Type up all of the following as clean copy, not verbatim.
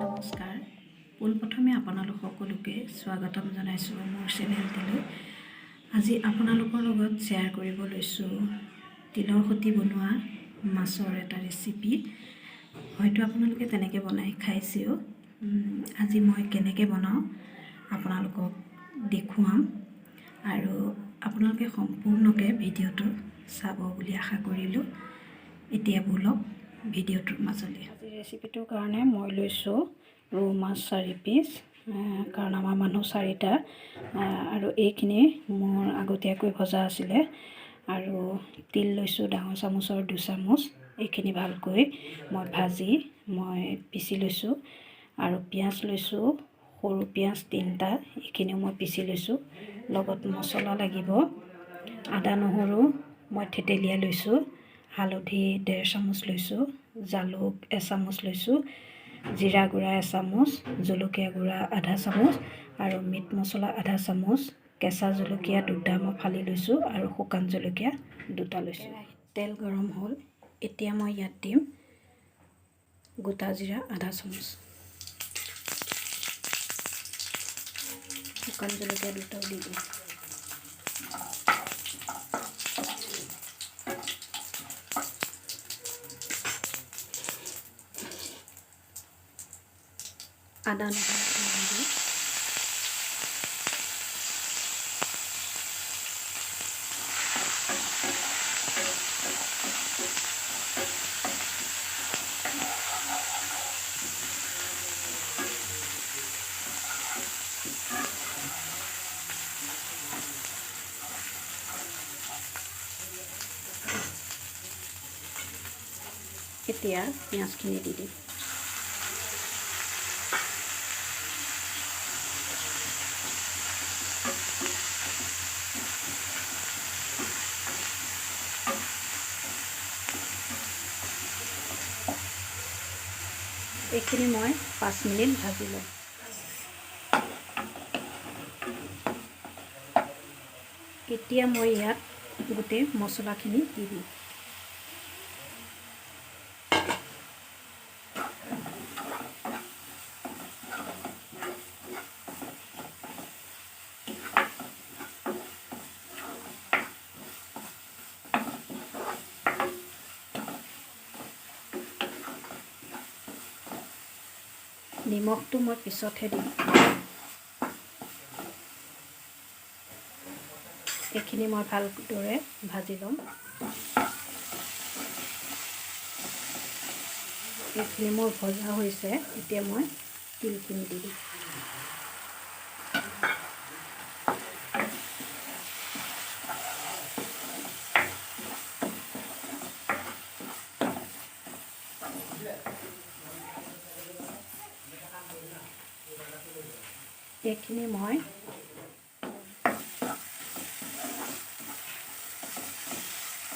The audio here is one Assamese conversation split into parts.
নমস্কাৰ, পোনপ্ৰথমে আপোনালোক সকলোকে স্বাগতম জনাইছোঁ মোৰ চেনেলটিলৈ। আজি আপোনালোকৰ লগত শ্বেয়াৰ কৰিব লৈছোঁ তিলৰ সৈতে বনোৱা মাছৰ এটা ৰেচিপি। হয়তো আপোনালোকে তেনেকৈ বনাই খাইছেও। আজি মই কেনেকৈ বনাওঁ আপোনালোকক দেখুৱাম আৰু আপোনালোকে সম্পূৰ্ণকৈ ভিডিঅ'টো চাব বুলি আশা কৰিলোঁ। এতিয়া বলক ভিডিঅ'টোৰ মাজলৈ। আজি ৰেচিপিটোৰ কাৰণে মই লৈছোঁ ৰৌ মাছ 4 পিচ, কাৰণ আমাৰ মানুহ 4টা, আৰু এইখিনি মোৰ আগতীয়াকৈ ভজা আছিলে। আৰু তিল লৈছোঁ ডাঙৰ চামুচৰ 2 চামুচ, এইখিনি ভালকৈ মই ভাজি পিচি লৈছোঁ। আৰু পিঁয়াজ লৈছোঁ সৰু পিঁয়াজ 3টা, এইখিনিও মই পিচি লৈছোঁ। লগত মছলা লাগিব, আদা নহৰু মই থেতেলিয়াই লৈছোঁ, হালধি 1.5 চামুচ লৈছোঁ, জালুক 1 চামুচ লৈছোঁ, জিৰা গুড়া 1 চামুচ, জলকীয়া গুড়া 1/2 চামুচ আৰু মিট মছলা 1/2 চামুচ, কেঁচা জলকীয়া 2টা মই ফালি লৈছোঁ আৰু শুকান জলকীয়া 2টা লৈছোঁ। তেল গৰম হ'ল, এতিয়া মই ইয়াত দিম গোটা জিৰা 1/2 চামুচ, শুকান জলকীয়া 2টাও দি দিম। আদা নহৰু দি এতিয়া পিঁয়াজখিনি দি দিম। এইখিনি মই 5 মিনিট ভাজি লওঁ। এতিয়া মই ইয়াত গোটেই মছলাখিনি দি দিম। নিমখটো মই পিছতহে দিম। এইখিনি মই ভালদৰে ভাজি ল'ম। এইখিনি মোৰ ভজা হৈছে, এতিয়া মই তিলখিনি দি দিম।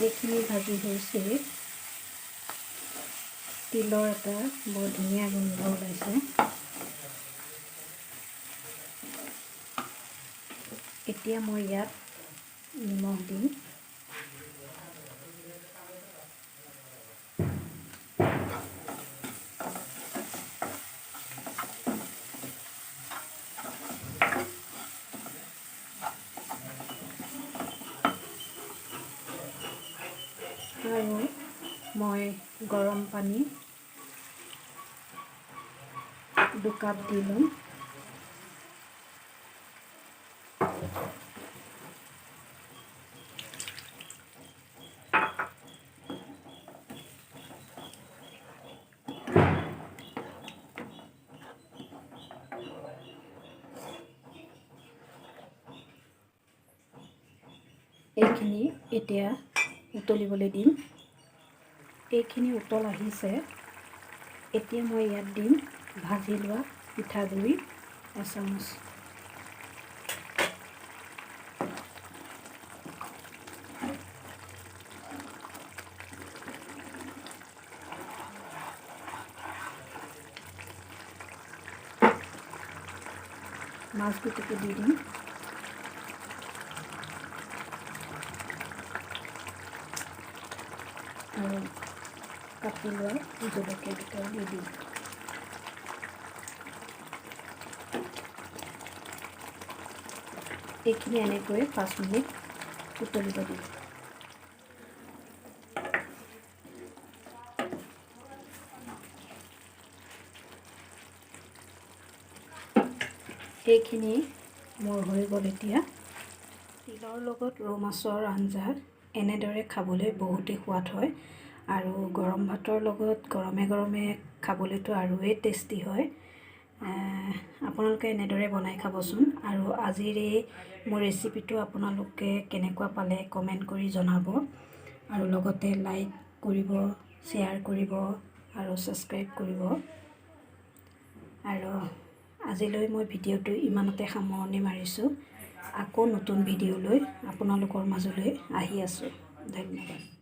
এইখিনি ভাজি হৈছে। তিলৰ এটা বৰ ধুনীয়া গোন্ধ ওলাইছে। এতিয়া মই ইয়াত নিমখ দিম। আৰু মই গৰম পানী 2 কাপ দি ল'ম। এইখিনি এতিয়া উতলিবলৈ দিম। এইখিনি উতল আহিছে, এতিয়া মই ইয়াত দিম ভাজি লোৱা পিঠাগুড়ি 1 চামুচ। মাছগুটিকে দি দিম। আৰু কাটি কাটি লোৱা জলকীয়া দুটাও দি দিম। এইখিনি এনেকৈ 5 মিনিট উতলিব দিম। এইখিনি মোৰ হৈ গ'ল। এতিয়া তিলৰ লগত ৰৌ মাছৰ আঞ্জা এনেদৰে খাবলৈ বহুতেই সোৱাদ হয় আৰু গৰম ভাতৰ লগত গৰমে গৰমে খাবলৈতো আৰুৱেই টেষ্টি হয়। আপোনালোকে এনেদৰে বনাই খাবচোন। আৰু আজিৰ এই মোৰ ৰেচিপিটো আপোনালোকে কেনেকুৱা পালে কমেণ্ট কৰি জনাব আৰু লগতে লাইক কৰিব, শ্বেয়াৰ কৰিব আৰু ছাবস্ক্ৰাইব কৰিব। আৰু আজিলৈ মই ভিডিঅ'টো ইমানতে সামৰণি মাৰিছোঁ। আকৌ নতুন ভিডিঅ' লৈ আপোনালোকৰ মাজলৈ আহি আছোঁ। ধন্যবাদ।